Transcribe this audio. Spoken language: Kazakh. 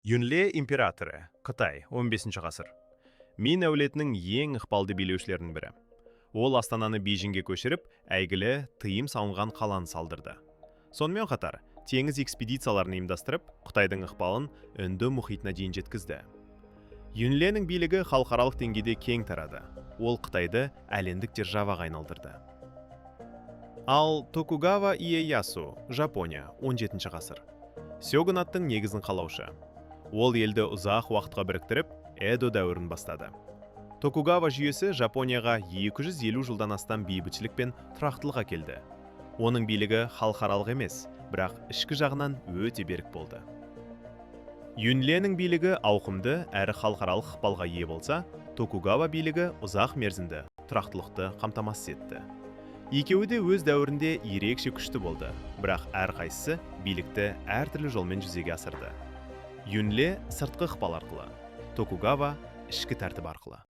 Юнле императоры, Қытай, 15 ғасыр. Мин әулетінің ең ықпалды билеушілерінің бірі. Ол астананы Бейжіңге көшіріп, әйгілі тыйым салынған қаланы салдырды. Сонымен қатар, теңіз экспедицияларын ұйымдастырып, Қытайдың ықпалын Үнді мұхитына дейін жеткізді. Юнленің билігі халықаралық деңгейде кең тарады. Ол Қытайды әлемдік державаға айналдырды. Ал Токугава Иэясу, Жапония, 17 ғасыр. Сёгунаттың негізін қалаушы. Ол елді ұзақ уақытқа біріктіріп, Эдо дәуірін бастады. Токугава жүйесі Жапонияға 250 жылдан астам бейбітшілік пен тұрақтылық әкелді. Оның билігі халықаралық емес, бірақ ішкі жағынан өте берік болды. Юнленің билігі ауқымды әрі халықаралық ықпалға ие болса, Токугава билігі ұзақ мерзімді тұрақтылықты қамтамасыз етті. Екеуі де өз дәуірінде ерекше күшті болды, бірақ әрқайсысы билікті әртүрлі жолмен жүзеге асырды. Юнле сыртқы ықпал арқылы, Токугава ішкі тәртіп арқылы.